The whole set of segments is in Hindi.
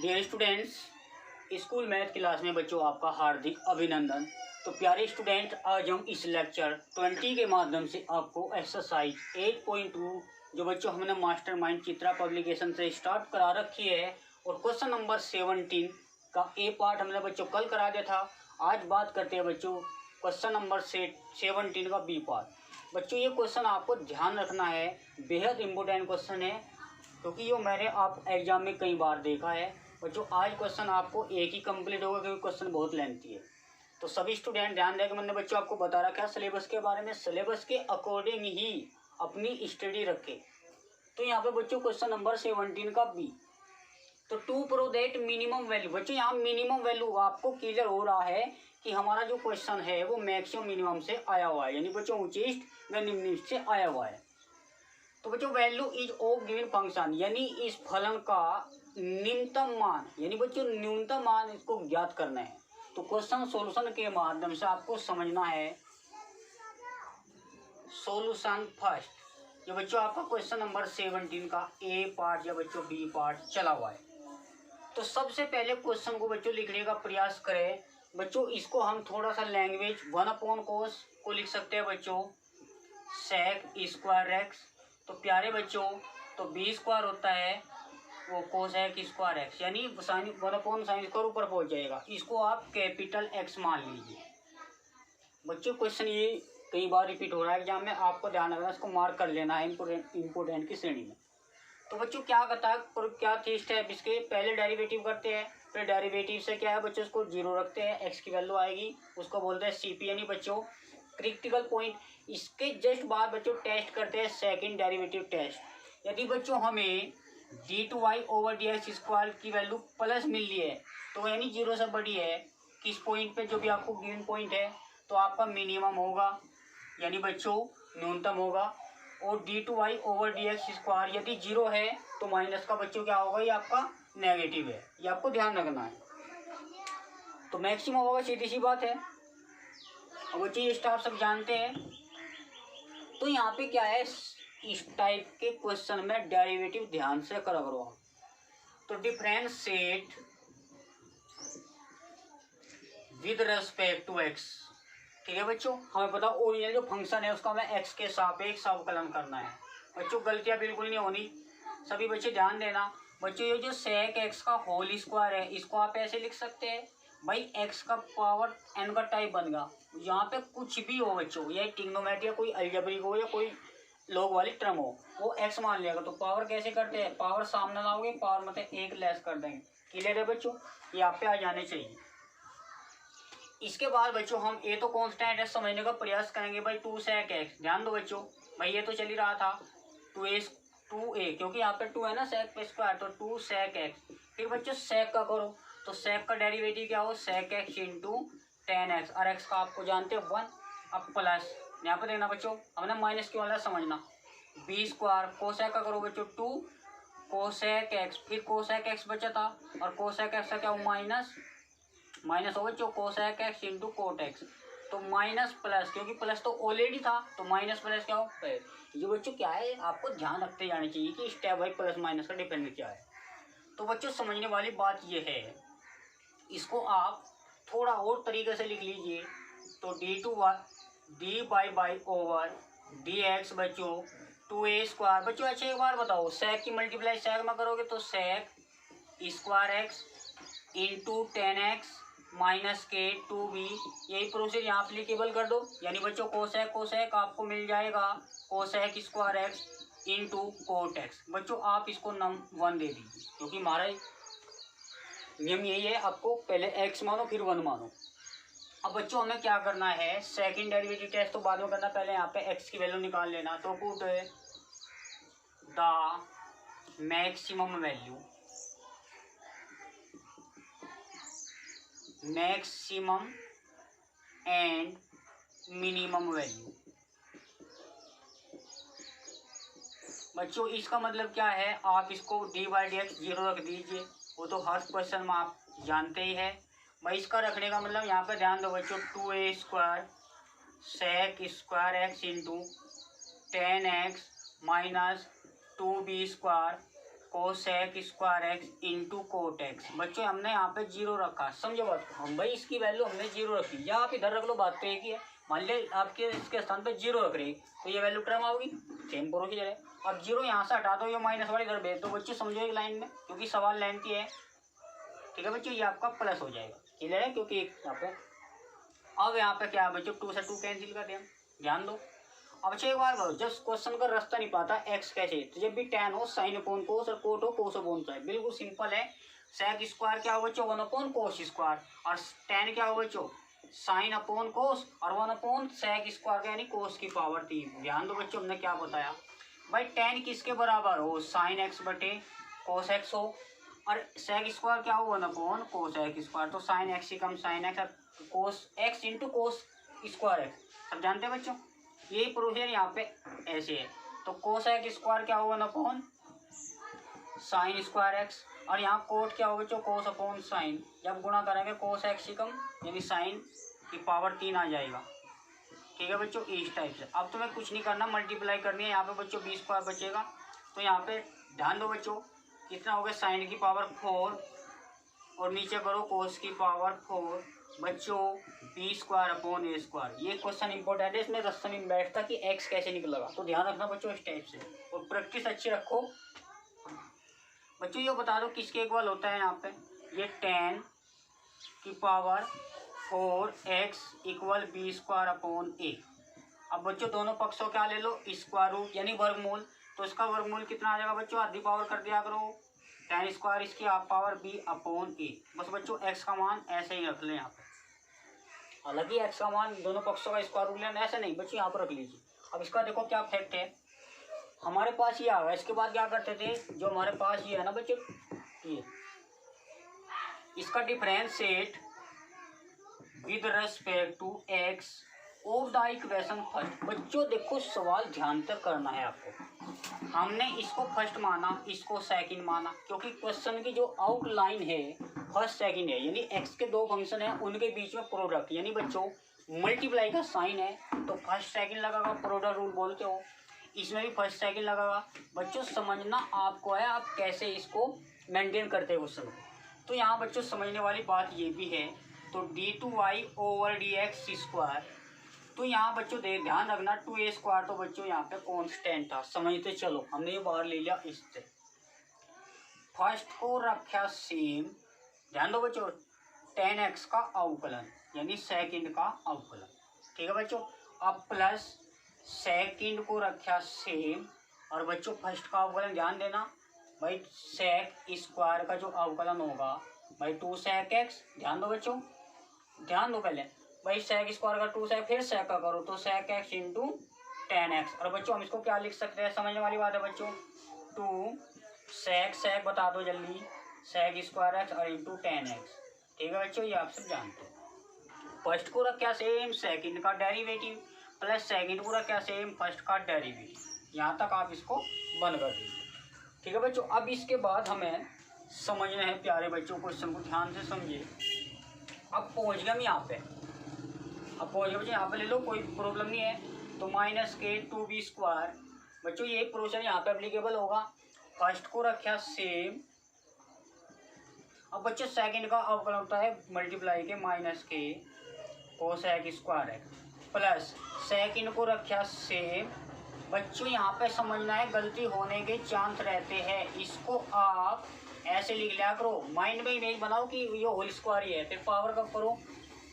Dear students, school math class में बच्चों आपका हार्दिक अभिनंदन। तो प्यारे स्टूडेंट, आज हम इस लेक्चर 20 के माध्यम से आपको एक्सरसाइज 8.2 जो बच्चों हमने मास्टरमाइंड चित्रा पब्लिकेशन से स्टार्ट करा रखी है और क्वेश्चन नंबर 17 का ए पार्ट हमने बच्चों कल करा दिया था। आज बात करते हैं बच्चों क्वेश्चन नंबर 17 का बी पार्ट। बच्चों ये क्वेश्चन आपको ध्यान रखना है, बेहद इम्पोर्टेंट क्वेश्चन है क्योंकि ये मैंने आप एग्जाम में कई बार देखा है। बच्चों आज क्वेश्चन आपको एक ही कंप्लीट होगा क्योंकि क्वेश्चन बहुत लेंथी है। तो सभी स्टूडेंट ध्यान दें कि मैंने बच्चों आपको बता रखा है सिलेबस के बारे में, सिलेबस के अकॉर्डिंग ही अपनी स्टडी रखें। तो यहाँ पे बच्चों क्वेश्चन नंबर 17 का बी, तो to prove that minimum value. बच्चों यहाँ मिनिमम वैल्यू आपको क्लियर हो रहा है कि हमारा जो क्वेश्चन है वो मैक्सिमम मिनिमम से आया हुआ है, यानी बच्चों उच्चिष्ट व निम्नलिखित से आया हुआ है। तो बच्चों value is of given function, यानी इस फलन का न्यूनतम मान, यानी बच्चों न्यूनतम मान इसको ज्ञात करना है। तो क्वेश्चन सॉल्यूशन के माध्यम से आपको समझना है। सॉल्यूशन फर्स्ट, ये बच्चों आपका क्वेश्चन नंबर 17 का ए पार्ट या बच्चों बी पार्ट चला हुआ है। तो सबसे पहले क्वेश्चन को बच्चों लिखने का प्रयास करें। बच्चों इसको हम थोड़ा सा लैंग्वेज 1/cos को लिख सकते हैं बच्चों sec स्क्वायर एक्स। तो प्यारे बच्चों तो बी स्क्वायर होता है वो कोसेक स्क्वायर एक्स, यानी 1/sin स्क्वायर ऊपर पहुंच जाएगा। इसको आप कैपिटल एक्स मान लीजिए। बच्चों क्वेश्चन ये कई बार रिपीट हो रहा है एग्जाम में, आपको ध्यान रखना, इसको मार्क कर लेना है इम्पोर्टेंट की श्रेणी में। तो बच्चों क्या करता है और क्या थी स्टेप, इसके पहले डेरिवेटिव करते हैं, फिर डेरिवेटिव से क्या है बच्चों उसको जीरो रखते हैं, एक्स की वैल्यू आएगी, उसको बोलते हैं सीपी, यानी बच्चों क्रिटिकल पॉइंट। इसके जस्ट बाद बच्चों टेस्ट करते हैं सेकंड डेरिवेटिव टेस्ट। यदि बच्चों हमें d2y/dx² की वैल्यू प्लस मिल रही है तो यानी जीरो से बड़ी है, किस पॉइंट पे, जो भी आपको गिवन पॉइंट है, तो आपका मिनिमम होगा, यानी बच्चों न्यूनतम होगा। और d2y/dx² यदि जीरो है तो माइनस का बच्चों क्या होगा, ये आपका नेगेटिव है, ये आपको ध्यान रखना है। तो मैक्सिमम होगा, सीधी सी बात है। अब बच्चों ये स्टार सब जानते हैं। तो यहाँ पे क्या है, इस टाइप के क्वेश्चन में डेरिवेटिव ध्यान से करा करो आप। तो differentiate with respect to x, ठीक है बच्चों। हमें पता ओरिजिनल जो फंक्शन है उसका हमें एक्स के सापेक्ष अवकलन करना है। बच्चों गलतियां बिल्कुल नहीं होनी, सभी बच्चे ध्यान देना। बच्चों ये जो सेक एक्स का होल स्क्वायर है इसको आप ऐसे लिख सकते हैं भाई, एक्स का पावर एन का टाइप बनेगा। यहाँ पे कुछ भी हो बच्चों, या ट्रिग्नोमेट्री या कोई अलजेब्रिक हो या कोई लॉग वाली टर्म हो, वो एक्स मान लिया। तो पावर कैसे करते हैं, पावर सामने लाओगे, पावर मतलब एक लेस कर देंगे। क्लियर है बच्चों, ये आप पे आ जाने चाहिए। इसके बाद बच्चों हम ए तो कांस्टेंट है समझने का प्रयास करेंगे भाई, 2 sec x। ध्यान दो बच्चों, भाई ये तो चल ही रहा था 2a, क्योंकि यहाँ पे 2 है ना sec पे स्क्वायर, तो 2 sec x। फिर बच्चों sec का करो, तो sec का डेरिवेटिव क्या हो, sec x इंटू 10x, और x का आपको जानते हैं 1। अब प्लस यहाँ पे देखना बच्चों, हमने माइनस क्यों वाला समझना, b स्क्वायर कोसेक का करो बच्चों 2 कोसेक x, फिर कोसेक x बचा था, और कोसेक x का क्या हो, माइनस हो बच्चों cosec x into cot x. तो माइनस प्लस, क्योंकि प्लस तो ऑलरेडी था तो माइनस प्लस क्या हो, ये बच्चों क्या है आपको ध्यान रखते जाने चाहिए कि स्टेप बाई प्लस माइनस का डिपेंडेंट क्या है। तो बच्चों समझने वाली बात ये है, इसको आप थोड़ा और तरीके से लिख लीजिए। तो d//dx बच्चों 2a² बच्चों। अच्छा एक बार बताओ, सेक की मल्टीप्लाई सेक में करोगे तो sec square x into 10x minus के 2b, यही प्रोसेस यहाँ एप्लीकेबल कर दो, यानी बच्चों कोसेक आपको मिल जाएगा cosec square x into cot x. बच्चों आप इसको नम 1 दे दीजिए, क्योंकि हमारा नियम यही है, आपको पहले x मानो फिर 1 मानो। अब बच्चों हमें क्या करना है, सेकंड डेरिवेटिव टेस्ट तो बाद में करना, पहले यहाँ पे x की वैल्यू निकाल लेना। तो put the maximum value, maximum and minimum value. बच्चों इसका मतलब क्या है, आप इसको d/dx जीरो रख दीजिए, वो तो हर क्वेश्चन में आप जानते ही है भाई। इसका रखने का मतलब यहाँ पे ध्यान दो बच्चों, 2a² sec square x into 10x minus 2b² cosec square x into cot x. बच्चों हमने यहाँ पे जीरो रखा, समझो बात को, हम भाई इसकी वैल्यू हमने जीरो रखी, या आप इधर रख लो, बात तो एक ही है। मान लिया आपके इसके स्थान पे जीरो रख रही तो ये वैल्यू टर्म आओगी, सेम प्रोसीजर है। अब जीरो यहाँ से हटा दो, ये माइनस वाली इधर भेज दो। बच्चों समझो एक लाइन में, क्योंकि सवाल लेंथी है, ठीक है बच्चों, ये आपका प्लस हो जाएगा, क्लियर है, क्योंकि यहाँ पे अब यहाँ पे क्या है बच्चों, 2 से 2 कैंसिल कर दिया, ध्यान दो। अब एक बार करो, जब क्वेश्चन का रास्ता नहीं पाता एक्स कैसे, तो जब भी tan हो साइन अपॉन कोस और कोट हो कोस अपॉन साइन, बिल्कुल सिंपल है। सेक स्क्वायर क्या हो बच्चों, 1 अपॉन कोस स्क्वायर, और tan क्या हो बच्चों, साइन अपॉन कोस, और 1 अपॉन सेक स्क्वायर का यानी कोस की पावर 3। ध्यान दो बच्चों, हमने क्या बताया भाई, tan किसके बराबर हो, साइन एक्स बटे कोस एक्स हो, और सेक स्क्वायर क्या हो, 1 अपॉन कोस एक्स स्क्वायर, तो साइन एक्स ही कम साइन एक्स, और cos x into cos square x, सब जानते हैं बच्चों। यही प्रोसीजर यहाँ पे ऐसे है, तो कोसेक स्क्वायर क्या होगा, 1 अपॉन साइन स्क्वायर एक्स, और यहाँ कोट क्या होगा बच्चों, कोस अपॉन साइन, जब गुणा करेंगे कोस एक्स ही कम यानी साइन की पावर 3 आ जाएगा, ठीक है बच्चों, इस टाइप से। अब तुम्हें कुछ नहीं करना, मल्टीप्लाई करनी है, यहाँ पे बच्चों 20 स्क्वायर बचेगा, तो यहाँ पे ध्यान दो बच्चों, कितना हो गया, साइन की पावर 4 और नीचे करो कोस की पावर 4 बच्चों, बी स्क्वायर अपॉन ए स्क्वायर। ये क्वेश्चन इंपॉर्टेंट है, इसमें रास्ता नहीं बैठता कि एक्स कैसे निकलेगा, तो ध्यान रखना बच्चों इस टाइप से, और प्रैक्टिस अच्छी रखो बच्चों। ये बता दो किसके इक्वल होता है, यहाँ पे ये tan की power 4x equal b square upon a. अब बच्चों दोनों पक्षों क्या ले लो, स्क्वायर रूट यानी वर्गमूल, तो इसका वर्गमूल कितना आ जाएगा बच्चों, आधी पावर कर दिया करो, tan स्क्वायर इसकी हाफ पावर b अपॉन ए। बस बच्चों x का मान ऐसे ही रख लें यहाँ पे, हालांकि x का मान दोनों पक्षों का स्क्वायर रूट लेना, ऐसे नहीं बच्चों, यहाँ पर रख लीजिए। अब इसका देखो क्या फैक्ट है, हमारे पास ये आ गया, इसके बाद क्या करते थे, जो हमारे पास ये है ना बच्चों, ये इसका differentiate with respect to x of the equation first. बच्चों देखो सवाल ध्यान तक करना है आपको, हमने इसको फर्स्ट माना, इसको सेकंड माना, क्योंकि क्वेश्चन की जो आउटलाइन है फर्स्ट सेकंड है, यानी x के दो फंक्शन है उनके बीच में प्रोडक्ट, यानी बच्चों मल्टीप्लाई का साइन है तो फर्स्ट सेकंड लगेगा, प्रोडक्ट रूल बोलते हो, इसमें भी फर्स्ट सेकंड लगेगा। बच्चों समझना आपको है, आप कैसे इसको मेंटेन करते हैं क्वेश्चन को। तो यहाँ बच्चों समझने वाली बात ये भी है, तो d2y ओवर dx स्क्वायर, तो यहाँ बच्चों ध्यान रखना 2a स्क्वायर, तो बच्चों यहाँ पे कांस्टेंट था, समझते चलो, हमने ये बाहर ले लिया इससे, फर्स्ट को रखा सेम, ध्यान दो बच्चों, tan x का अवकलन यानी सेकंड का अवकलन, ठीक है बच्चों। अब प्लस सेकंड को रखा सेम, और बच्चों फर्स्ट का अवकलन ध्यान देना भाई, सेक स्क्वायर का जो अवकलन होगा भाई 2 sec x, ध्यान दो बच्चों, ध्यान दो पहले भाई, सेक स्क्वायर का 2 sec, फिर सेक का करो तो sec x into tan x, और बच्चों हम इसको क्या लिख सकते हैं, समझने वाली बात है बच्चों, 2 sec बता दो जल्दी, sec स्क्वायर x और इंटू tan x, ठीक है बच्चों, ये आप सब जानते हैं। फर्स्ट को रखा सेम, सेकंड का डेरिवेटिव, प्लस सेकंड को रखा सेम, फर्स्ट का डेरिवेटिव, यहाँ तक आप इसको बंद कर दीजिए, ठीक है बच्चों। अब इसके बाद हमें समझना है प्यारे बच्चों, क्वेश्चन को ध्यान से समझिए। अब पहुँच गए हम यहाँ पे, अब पहुँच गए बच्चों, यहाँ पे ले लो, कोई प्रॉब्लम नहीं है, तो माइनस के 2b स्क्वायर, बच्चों ये प्रोसीजर यहाँ पे एप्लीकेबल होगा, फर्स्ट को रखा सेम, अब बच्चों सेकंड का अवकलन होता है मल्टीप्लाई के माइनस के cosec square x, plus second को रखा सेम। बच्चों यहाँ पे समझना है, गलती होने के चांस रहते हैं, इसको आप ऐसे लिख लिया करो, माइंड में इमेज बनाओ कि ये होल स्क्वायर ही है, फिर पावर कब करो,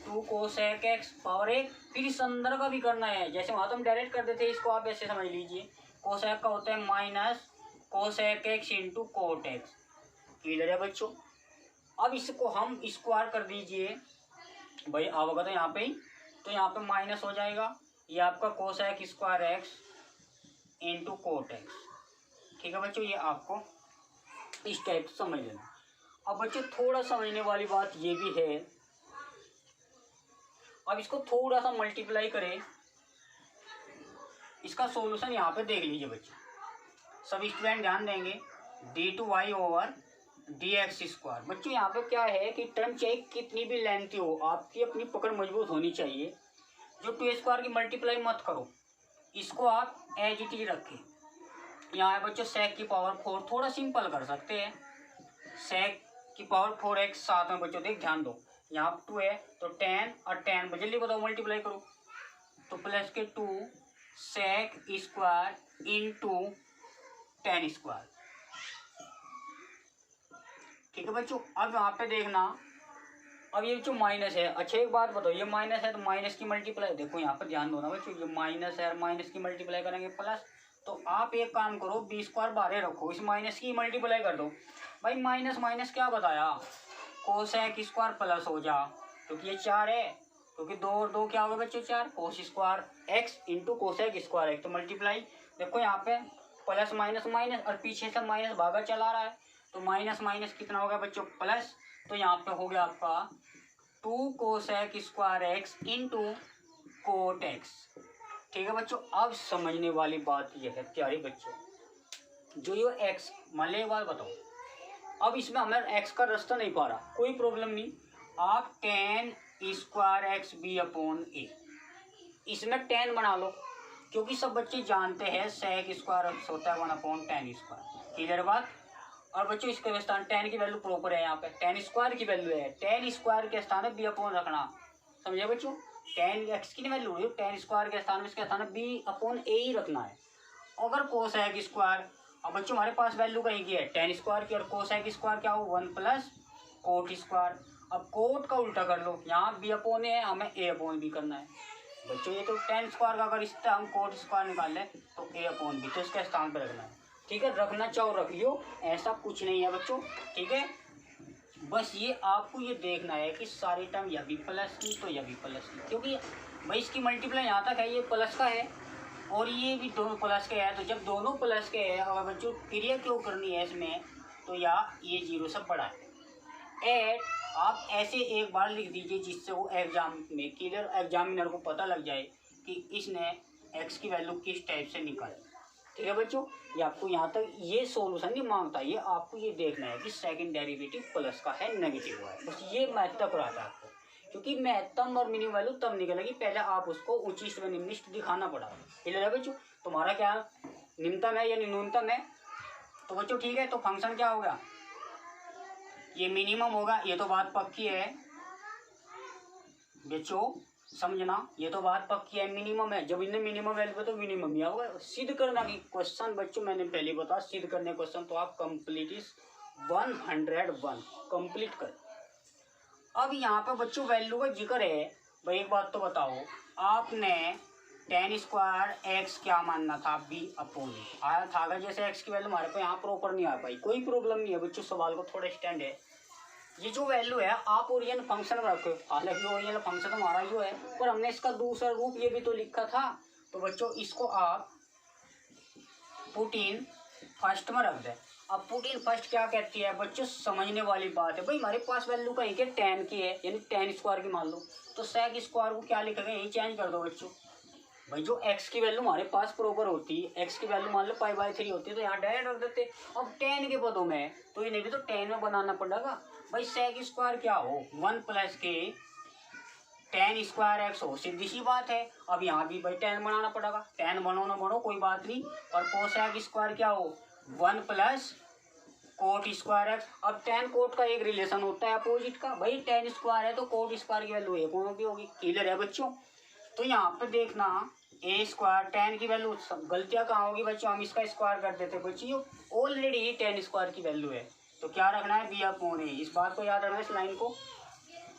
2 कोसेक एक्स पावर 1, फिर इस अंदर का भी करना है, जैसे वहाँ तो हम डायरेक्ट कर देते हैं, इसको आप ऐसे समझ लीजिए, कोसेक का होता है minus cosec x into cot x, clear है बच्चों। अब इसको हम स्क्वायर कर दीजिए भाई, आओगे तो यहाँ पे ही, तो यहाँ पे माइनस हो जाएगा, ये आपका cosec square x into cot x, ठीक है बच्चों, ये आपको इस टाइप से समझ लेना। अब बच्चों थोड़ा समझने वाली बात ये भी है, अब इसको थोड़ा सा मल्टीप्लाई करें, इसका सॉल्यूशन यहाँ पे देख लीजिए बच्चों, सब स्टूडेंट ध्यान देंगे, d2y ओवर dx स्क्वायर। बच्चों यहाँ पे क्या है कि टर्म चाहे कितनी भी लेंथी हो, आपकी अपनी पकड़ मजबूत होनी चाहिए, जो 2 स्क्वायर की मल्टीप्लाई मत करो, इसको आप एज इट इज रखें, यहाँ है बच्चों sec की पावर 4, थोड़ा सिंपल कर सकते हैं। sec की पावर 4x साथ में बच्चों देख ध्यान दो, यहाँ 2 है तो 10 और 10 जल्दी बताओ मल्टीप्लाई करो तो प्लस के 2 sec स्क्वायर इंटू 10 स्क्वायर। ठीक है बच्चों, अब यहाँ पे देखना, अब ये जो माइनस है, अच्छा एक बात बताओ, ये माइनस है तो माइनस की मल्टीप्लाई, देखो यहाँ पर ध्यान दो ना बच्चों, ये माइनस है और माइनस की मल्टीप्लाई करेंगे प्लस, तो आप एक काम करो बी स्क्वायर बाहर रखो, इस माइनस की मल्टीप्लाई कर दो। भाई माइनस माइनस क्या बताया, कोसेक स्क्वायर प्लस हो जा, क्योंकि ये 4 है, क्योंकि 2 और 2 क्या होगा बच्चों 4, cos square x into cosec square x, तो मल्टीप्लाई, देखो यहाँ पे प्लस माइनस माइनस और पीछे से माइनस भागा चला रहा है, तो माइनस माइनस कितना हो गया बच्चों प्लस, तो यहाँ पे हो गया आपका 2 cosec square x into cot x. ठीक है बच्चों, अब समझने वाली बात यह है प्यारे बच्चों, जो ये एक्स, मान ली एक बात बताओ, अब इसमें हमें एक्स का रास्ता नहीं पा रहा, कोई प्रॉब्लम नहीं, आप ten square x b upon a, इसमें 10 बना लो, क्योंकि सब बच्चे जानते हैं सेक स्क्वायर होता है 1/10 स्क्वायर, क्लियर बात। और बच्चों इसके स्थान 10 की वैल्यू प्रॉपर है, यहाँ पे 10 स्क्वायर की वैल्यू है, 10 स्क्वायर के स्थान में बी अपॉन रखना, समझे बच्चों, 10 एक्स की वैल्यू है, 10 स्क्वायर के स्थान में इसके स्थान में बी अपॉन ए ही रखना है। अगर कोसेक स्क्वायर, अब बच्चों हमारे पास वैल्यू कहीं की है 10 स्क्वायर की, और कोसेक स्क्वायर क्या हो 1 प्लस कोट स्क्वायर, अब कोट का उल्टा कर लो, यहाँ बी अपॉन ए है, हमें ए अपॉन बी करना है बच्चों, ये तो 10 स्क्वायर का अगर इसका हम कोट स्क्वायर निकाल लें तो ए अपॉन बी, तो इसका स्थान पर रखना है। ठीक है, रखना चाहो रख लियो, ऐसा कुछ नहीं है बच्चों। ठीक है, बस ये आपको ये देखना है कि सारी टर्म यह भी प्लस की तो यह भी प्लस की, क्योंकि भाई इसकी मल्टीप्लाई यहाँ तक है, ये प्लस का है और ये भी दोनों प्लस के है, तो जब दोनों प्लस के है और बच्चों क्रिया क्यों करनी है इसमें, तो या ये 0 से बड़ा है। एट आप ऐसे एक बार लिख दीजिए जिससे वो एग्जाम में क्लियर, एग्जामिनर को पता लग जाए कि इसने एक्स की वैल्यू किस टाइप से निकाली। ठीक है बच्चों, ये आपको यहाँ तक ये सॉल्यूशन नहीं मांगता, ये आपको ये देखना है कि सेकंड डेरिवेटिव प्लस का है नेगेटिव हुआ है, बस ये मैथ तक रहता है आपको, क्योंकि महत्तम और मिनिमम वैल्यू तब निकलेगी, पहले आप उसको उच्चिष्ट व निम्निष्ट दिखाना पड़ा। क्लियर है बच्चों, तुम्हारा क्या निम्नतम है या न्यूनतम है, तो बच्चों ठीक है, तो फंक्शन क्या होगा, ये मिनिमम होगा, ये तो बात पक्की है बच्चों, समझना, ये तो बात पक्की है, मिनिमम है, जब इन्हें मिनिमम वैल्यू तो मिनिमम ही होगा। सिद्ध करना की क्वेश्चन बच्चों मैंने पहले बताया, सिद्ध करने क्वेश्चन तो आप कंप्लीट 101 कंप्लीट कर। अब यहाँ पे बच्चों वैल्यू का जिक्र है, भाई एक बात तो बताओ, आपने 10 स्क्वायर एक्स क्या मानना था, बी अपॉन आया था, अगर जैसे एक्स की वैल्यू हमारे को यहाँ प्रॉपर नहीं आ पाई, कोई प्रॉब्लम नहीं है बच्चों, सवाल को थोड़ा स्टैंड है, ये जो वैल्यू है आप ओरिजिनल फंक्शन में रखो, हालांकि ओरिजिनल फंक्शन हमारा जो है, पर हमने इसका दूसरा रूप ये भी तो लिखा था, तो बच्चों इसको आप पुट इन फर्स्ट में रख दें। अब पुट इन फर्स्ट क्या कहती है बच्चों, समझने वाली बात है, भाई हमारे पास वैल्यू कहीं के 10 की है, यानी 10 स्क्वायर की मान लो, तो सेक स्क्वायर को क्या लिखेंगे, यही चेंज कर दो बच्चों। भाई जो x की वैल्यू हमारे पास प्रॉपर होती है, x की वैल्यू मान लो π/3 होती है, तो यहाँ डायरेक्ट रख देते। अब 10 के पदों में तो ये नहीं भी तो 10 में बनाना पड़ेगा, भाई सेक स्क्वायर क्या हो 1 प्लस के 10 स्क्वायर एक्स हो, सीधी सी बात है। अब यहाँ भी भाई 10 बनाना पड़ेगा, 10 बनो ना बनो कोई बात नहीं, और कोसेक स्क्वायर क्या हो 1 प्लस कोट स्क्वायर एक्स। अब 10 कोट का एक रिलेशन होता है अपोजिट का, भाई 10 स्क्वायर है तो कोट स्क्वायर की वैल्यू एक होगी होगी, क्लियर है बच्चों। तो यहाँ पे देखना ए स्क्वायर 10 की वैल्यू, गलतियाँ कहाँ होगी बच्चों, हम इसका स्क्वायर कर देते बच्चों, ऑलरेडी 10 स्क्वायर की वैल्यू है, तो क्या रखना है बी अपॉन ए, इस बात को याद रखना है, इस लाइन को,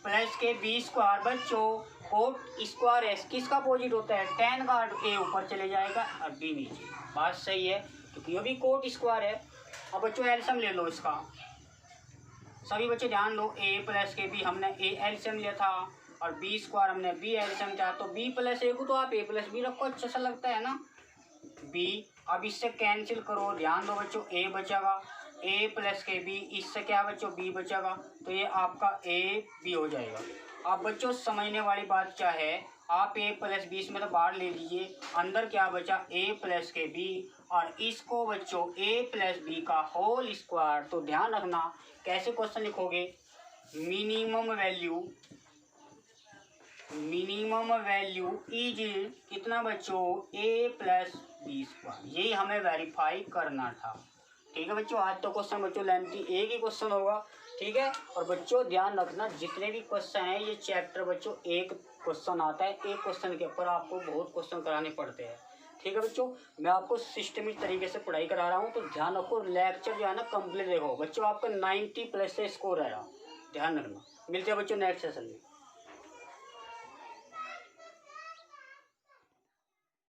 प्लस के बी स्क्वायर बच्चों कोट स्क्वायर एस किसका अपोजिट होता है 10 का, ए ऊपर चले जाएगा और बी नीचे, बात सही है क्योंकि ये भी कोट स्क्वायर है। अब बच्चों एलसीएम ले लो इसका, सभी बच्चे ध्यान लो, ए प्लस के बी हमने ए एलसीएम लिया था और बी स्क्वायर हमने बी एलसीएम किया, तो बी प्लस ए को तो आप ए प्लस बी रखो, अच्छा सा लगता है ना बी। अब इससे कैंसिल करो, ध्यान दो बच्चों, ए बचेगा, ए प्लस के बी, इससे क्या बच्चों बी बचेगा, तो ये आपका ए बी हो जाएगा। अब बच्चों समझने वाली बात क्या है, आप ए प्लस बी इसमें तो बाहर ले लीजिए, अंदर क्या बचा ए प्लस के बी, और इसको बच्चों ए प्लस बी का होल स्क्वायर। तो ध्यान रखना कैसे क्वेश्चन लिखोगे, मिनिमम वैल्यू इज कितना बच्चों ए प्लस बी स्क्वायर, यही हमें वेरीफाई करना था। ठीक है बच्चों, आज तो क्वेश्चन बच्चों लेंथी एक ही क्वेश्चन होगा। ठीक है, और बच्चों ध्यान रखना जितने भी क्वेश्चन हैं ये चैप्टर बच्चों एक क्वेश्चन आता है, एक क्वेश्चन के ऊपर आपको बहुत क्वेश्चन कराने पड़ते हैं। ठीक है बच्चों, मैं आपको सिस्टमिक तरीके से पढ़ाई करा रहा हूँ, तो ध्यान रखो। लेक्चर जो है ना कंप्लीट देखो बच्चों, आपका 90+ से स्कोर आएगा, ध्यान रखना। मिलते हैं बच्चों नेक्स्ट सेशन में।